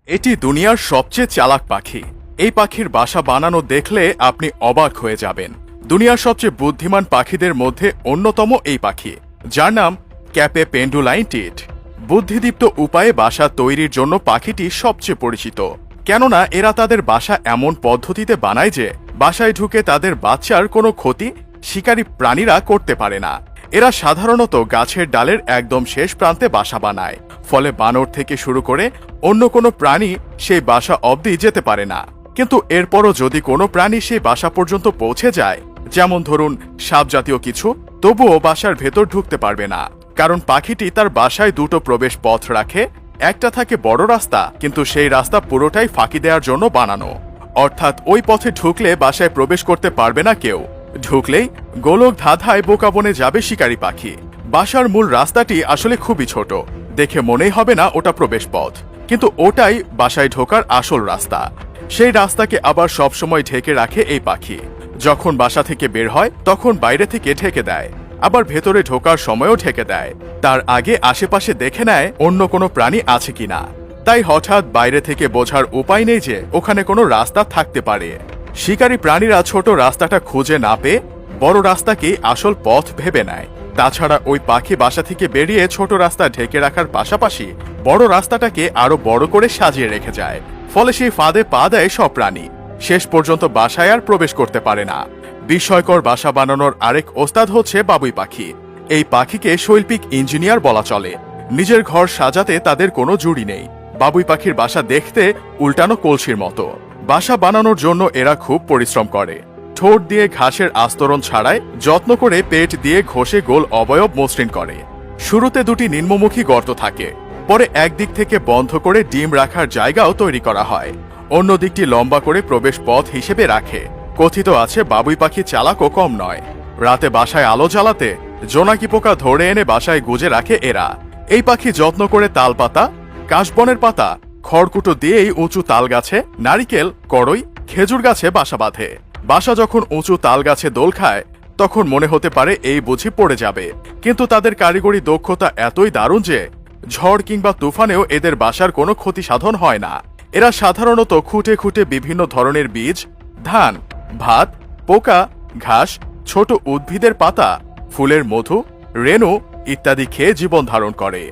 এটি দুনিয়ার সবচেয়ে চালাক পাখি। এই পাখির বাসা বানানো দেখলে আপনি অবাক হয়ে যাবেন। দুনিয়ার সবচেয়ে বুদ্ধিমান পাখিদের মধ্যে অন্যতম এই পাখি, যার নাম ক্যাপে পেন্ডুলাইন টিট। বুদ্ধিদীপ্ত উপায়ে বাসা তৈরির জন্য পাখিটি সবচেয়ে পরিচিত, কেননা এরা তাদের বাসা এমন পদ্ধতিতে বানায় যে বাসায় ঢুকে তাদের বাচ্চার কোনো ক্ষতি শিকারী প্রাণীরা করতে পারে না। এরা সাধারণত গাছের ডালের একদম শেষ প্রান্তে বাসা বানায়, ফলে বানর থেকে শুরু করে অন্য কোনো প্রাণী সেই বাসা অবধি যেতে পারে না। কিন্তু এরপরও যদি কোনো প্রাণী সেই বাসা পর্যন্ত পৌঁছে যায়, যেমন ধরুন সাপ জাতীয় কিছু, তবুও বাসার ভেতর ঢুকতে পারবে না, কারণ পাখিটি তার বাসায় দুটো প্রবেশ পথ রাখে। একটা থাকে বড় রাস্তা, কিন্তু সেই রাস্তা পুরোটাই ফাঁকি দেওয়ার জন্য বানানো, অর্থাৎ ওই পথে ঢুকলে বাসায় প্রবেশ করতে পারবে না কেউ। ঢুকলেই গোলক ধাঁধায় বোকা বনে যাবে শিকারী পাখি। বাসার মূল রাস্তাটি আসলে খুবই ছোট, দেখে মনেই হবে না ওটা প্রবেশ পথ, কিন্তু ওটাই বাসায় ঢোকার আসল রাস্তা। সেই রাস্তাকে আবার সবসময় ঢেকে রাখে এই পাখি। যখন বাসা থেকে বের হয় তখন বাইরে থেকে ঢেকে দেয়, আবার ভেতরে ঢোকার সময়ও ঢেকে দেয়। তার আগে আশেপাশে দেখে নেয় অন্য কোনো প্রাণী আছে কিনা। তাই হঠাৎ বাইরে থেকে বোঝার উপায় নেই যে ওখানে কোনো রাস্তা থাকতে পারে। শিকারী প্রাণীরা ছোট রাস্তাটা খুঁজে না পেয়ে বড় রাস্তাকেই আসল পথ ভেবে নেয়। তাছাড়া ওই পাখি বাসা থেকে বেরিয়ে ছোট রাস্তা ঢেকে রাখার পাশাপাশি বড় রাস্তাটাকে আরো বড় করে সাজিয়ে রেখে যায়, ফলে সেই ফাঁদে পা দেয় সব প্রাণী। শেষ পর্যন্ত বাসায় আর প্রবেশ করতে পারে না। বিস্ময়কর বাসা বানানোর আরেক ওস্তাদ হচ্ছে বাবুই পাখি। এই পাখিকে শৈল্পিক ইঞ্জিনিয়ার বলা চলে। নিজের ঘর সাজাতে তাদের কোনো জুড়ি নেই। বাবুই পাখির বাসা দেখতে উল্টানো কলসির মতো। বাসা বানানোর জন্য এরা খুব পরিশ্রম করে। ঠোঁট দিয়ে ঘাসের আস্তরণ ছাড়ায় যত্ন করে পেট দিয়ে ঘষে গোল অবয়ব মসৃণ করে। শুরুতে দুটি নিম্নমুখী গর্ত থাকে, পরে একদিক থেকে বন্ধ করে ডিম রাখার জায়গাও তৈরি করা হয়। অন্য দিকটি লম্বা করে প্রবেশ পথ হিসেবে রাখে। কথিত আছে বাবুই পাখি চালাকও কম নয়। রাতে বাসায় আলো জ্বালাতে জোনাকি পোকা ধরে এনে বাসায় গুজে রাখে এরা। এই পাখি যত্ন করে তাল পাতা, কাশবনের পাতা, খড়কুটো দিয়েই উঁচু তাল গাছে, নারিকেল, কড়ই, খেজুর গাছে বাসা বাঁধে। বাসা যখন উঁচু তাল গাছে দোল খায় তখন মনে হতে পারে এই বুঝি পড়ে যাবে, কিন্তু তাদের কারিগরি দক্ষতা এতই দারুণ যে ঝড় কিংবা তুফানেও এদের বাসার কোনো ক্ষতি সাধন হয় না। এরা সাধারণত খুঁটে খুঁটে বিভিন্ন ধরনের বীজ, ধান, ভাত, পোকা, ঘাস, ছোট উদ্ভিদের পাতা, ফুলের মধু, রেণু ইত্যাদি খেয়ে জীবন ধারণ করে।